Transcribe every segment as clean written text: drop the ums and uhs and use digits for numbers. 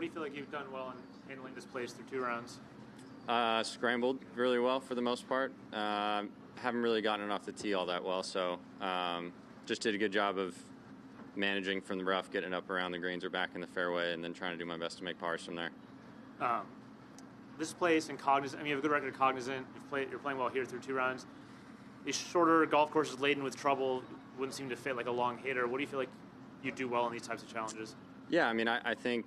do you feel like you've done well in handling this place through 2 rounds? Scrambled really well for the most part. Haven't really gotten it off the tee all that well, so just did a good job of managing from the rough, getting it up around the greens or back in the fairway, and then trying to do my best to make pars from there. This place in Cognizant, you have a good record at Cognizant. You're playing well here through 2 rounds. These shorter golf courses laden with trouble wouldn't seem to fit like a long hitter. What do you feel like you do well in these types of challenges? Yeah, I think,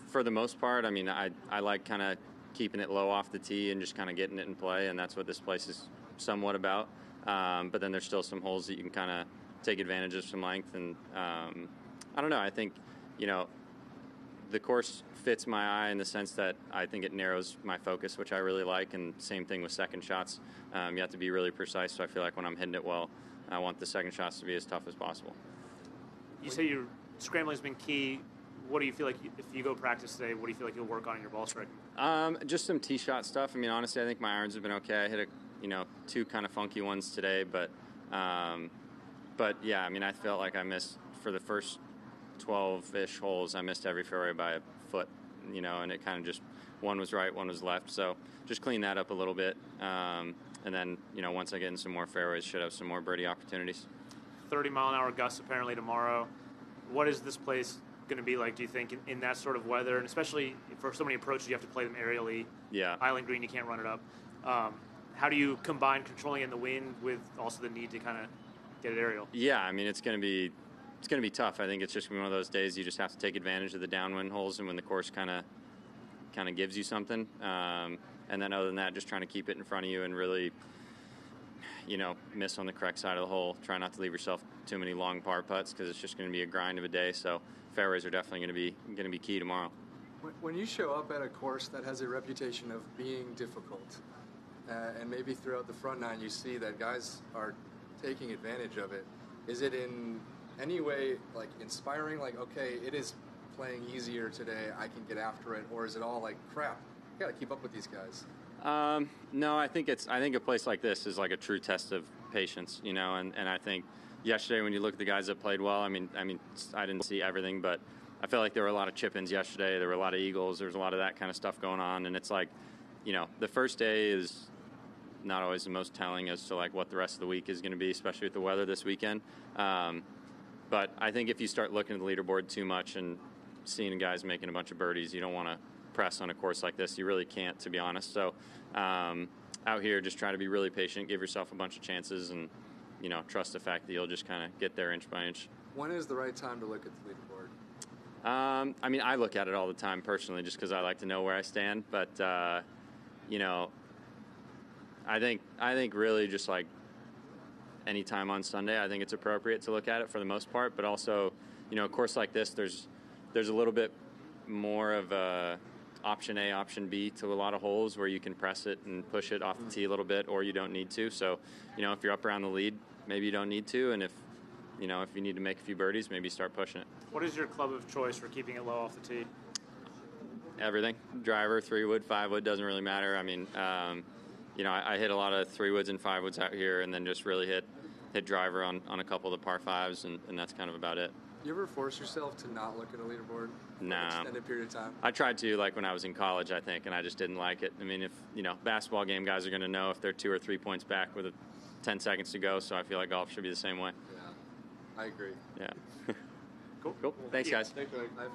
for the most part, I like kind of keeping it low off the tee and just kind of getting it in play, and that's what this place is somewhat about. But then there's still some holes that you can kind of take advantage of some length, and I don't know. I think, the course fits my eye in the sense that I think it narrows my focus, which I really like, and same thing with second shots. You have to be really precise, so I feel like when I'm hitting it well, I want the second shots to be as tough as possible. You say your scrambling has been key. What do you feel like, if you go practice today, what do you feel like you'll work on in your ball striking? Just some tee shot stuff. Honestly, I think my irons have been okay. I hit 2 kind of funky ones today, but yeah, I felt like I missed for the first 12-ish holes. I missed every fairway by a foot, and it kind of just, one was right, one was left. So just clean that up a little bit. And then, once I get in some more fairways, should have some more birdie opportunities. 30-mile-an-hour gusts apparently tomorrow. What is this place going to be like, do you think, in that sort of weather? And especially for so many approaches, you have to play them aerially. Yeah. Island green, you can't run it up. How do you combine controlling in the wind with also the need to kind of get it aerial? Yeah, it's going to be tough. I think it's just going to be one of those days you just have to take advantage of the downwind holes and when the course kind of gives you something. And then other than that, just trying to keep it in front of you and really, miss on the correct side of the hole. Try not to leave yourself too many long par putts because it's just going to be a grind of a day. So fairways are definitely going to be key tomorrow. When you show up at a course that has a reputation of being difficult, and maybe throughout the front nine you see that guys are taking advantage of it, is it in any way like inspiring, like, okay, it is playing easier today, I can get after it, or is it all like, crap, I gotta keep up with these guys? No, I think a place like this is like a true test of patience, and I think yesterday when you look at the guys that played well, I didn't see everything, but I felt like there were a lot of chip-ins yesterday, there were a lot of eagles, there was a lot of that kind of stuff going on, and it's like, the first day is not always the most telling as to like what the rest of the week is going to be, especially with the weather this weekend. But I think if you start looking at the leaderboard too much and seeing guys making a bunch of birdies, you don't want to press on a course like this. You really can't, to be honest. So out here, just try to be really patient, give yourself a bunch of chances, and trust the fact that you'll just kind of get there inch by inch. When is the right time to look at the leaderboard? I look at it all the time personally, just because I like to know where I stand. But I think really just like any time on Sunday, I think it's appropriate to look at it for the most part. But also, a course like this, there's a little bit more of a option A, option B to a lot of holes where you can press it and push it off the tee a little bit, or you don't need to. So, if you're up around the lead, maybe you don't need to. And if you need to make a few birdies, maybe start pushing it. What is your club of choice for keeping it low off the tee? Everything. Driver, 3-wood, 5-wood, doesn't really matter. I hit a lot of 3-woods and 5-woods out here, and then just really hit driver on a couple of the par 5s, and that's kind of about it. You ever force yourself to not look at a leaderboard for an extended period of time? I tried to, like when I was in college, I think, and I just didn't like it. If basketball game guys are going to know if they're 2 or 3 points back with 10 seconds to go, so I feel like golf should be the same way. Yeah, I agree. Yeah. Cool. Thanks, guys. Thanks, Greg.